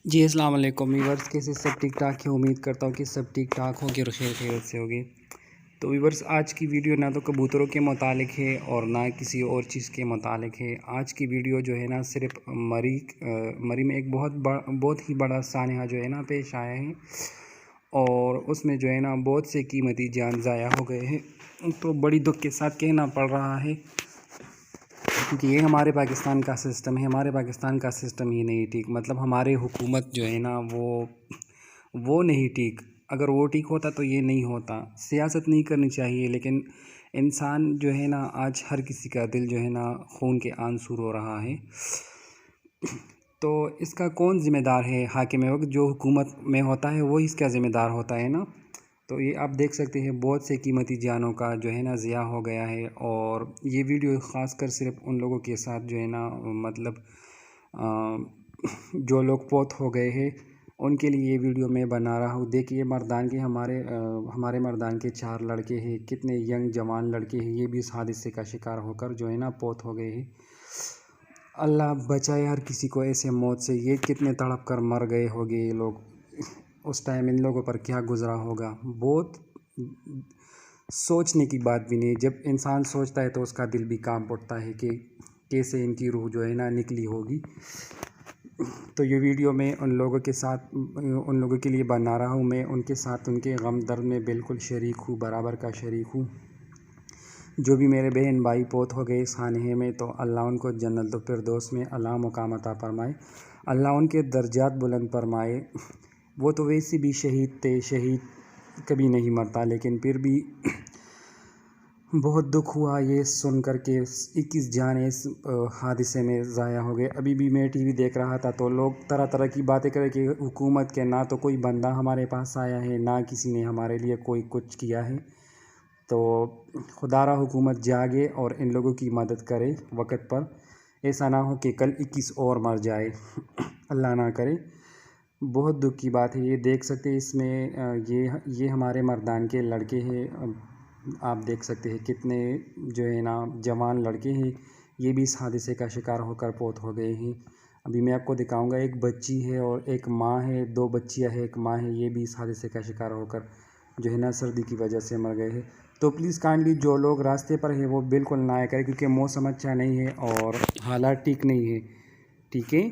جی السلام علیکم ویورس، کیسے سب ٹھیک ٹھاک ہے؟ امید کرتا ہوں کہ سب ٹھیک ٹھاک ہوگی اور خیر خیریت سے ہوگی۔ تو ویورس، آج کی ویڈیو نہ تو کبوتروں کے متعلق ہے اور نہ کسی اور چیز کے متعلق ہے۔ آج کی ویڈیو جو ہے نا صرف مری میں ایک بہت ہی بڑا سانحہ جو ہے نا پیش آیا ہے، اور اس میں جو ہے نا بہت سے قیمتی جان ضائع ہو گئے ہیں۔ تو بڑی دکھ کے ساتھ کہنا پڑ رہا ہے کہ یہ ہمارے پاکستان کا سسٹم ہے۔ ہمارے پاکستان کا سسٹم ہی نہیں ٹھیک، مطلب ہمارے حکومت جو ہے نا وہ نہیں ٹھیک۔ اگر وہ ٹھیک ہوتا تو یہ نہیں ہوتا۔ سیاست نہیں کرنی چاہیے، لیکن انسان جو ہے نا آج ہر کسی کا دل جو ہے نا خون کے آنسو رو رہا ہے۔ تو اس کا کون ذمہ دار ہے؟ حاکم وقت جو حکومت میں ہوتا ہے وہی اس کا ذمہ دار ہوتا ہے نا۔ تو یہ آپ دیکھ سکتے ہیں بہت سے قیمتی جانوں کا جو ہے نا ضیاع ہو گیا ہے، اور یہ ویڈیو خاص کر صرف ان لوگوں کے ساتھ جو ہے نا مطلب جو لوگ فوت ہو گئے ہیں ان کے لیے یہ ویڈیو میں بنا رہا ہوں۔ دیکھیے مردان کے ہمارے مردان کے 4 لڑکے ہیں، کتنے ینگ جوان لڑکے ہیں، یہ بھی اس حادثے کا شکار ہو کر جو ہے نا فوت ہو گئے ہیں۔ اللہ بچائے ہر کسی کو ایسے موت سے۔ یہ کتنے تڑپ کر مر گئے ہوگے یہ لوگ، اس ٹائم ان لوگوں پر کیا گزرا ہوگا۔ بہت سوچنے کی بات بھی نہیں۔ جب انسان سوچتا ہے تو اس کا دل بھی کانپ اٹھتا ہے کہ کیسے ان کی روح جو ہے نا نکلی ہوگی۔ تو یہ ویڈیو میں ان لوگوں کے لیے بنا رہا ہوں۔ میں ان کے ساتھ ان کے غم درد میں بالکل شریک ہوں، برابر کا شریک ہوں۔ جو بھی میرے بہن بھائی فوت ہو گئے اس سانحے میں، تو اللہ ان کو جنت الفردوس میں اعلیٰ مقام عطا فرمائے، اللہ ان کے درجات بلند فرمائے۔ وہ تو ویسے بھی شہید تھے، شہید کبھی نہیں مرتا، لیکن پھر بھی بہت دکھ ہوا یہ سن کر کے 21 جان اس حادثے میں ضائع ہو گئے۔ ابھی بھی میں ٹی وی دیکھ رہا تھا تو لوگ طرح طرح کی باتیں کرے کہ حکومت کے نہ تو کوئی بندہ ہمارے پاس آیا ہے، نہ کسی نے ہمارے لیے کوئی کچھ کیا ہے۔ تو خدا را حکومت جاگے اور ان لوگوں کی مدد کرے وقت پر، ایسا نہ ہو کہ کل 21 اور مر جائے، اللہ نہ کرے۔ بہت دکھ کی بات ہے۔ یہ دیکھ سکتے ہیں اس میں یہ ہمارے مردان کے لڑکے ہیں۔ آپ دیکھ سکتے ہیں کتنے جو ہے نا جوان لڑکے ہیں، یہ بھی اس حادثے کا شکار ہو کر فوت ہو گئے ہیں۔ ابھی میں آپ کو دکھاؤں گا، ایک بچی ہے اور ایک ماں ہے، 2 بچیاں ہیں، ایک ماں ہے، یہ بھی اس حادثے کا شکار ہو کر جو ہے نا سردی کی وجہ سے مر گئے ہیں۔ تو پلیز کائنڈلی جو لوگ راستے پر ہیں وہ بالکل نہ آیا کریں، کیونکہ موسم اچھا نہیں ہے اور حالات ٹھیک نہیں ہے، ٹھیک ہے۔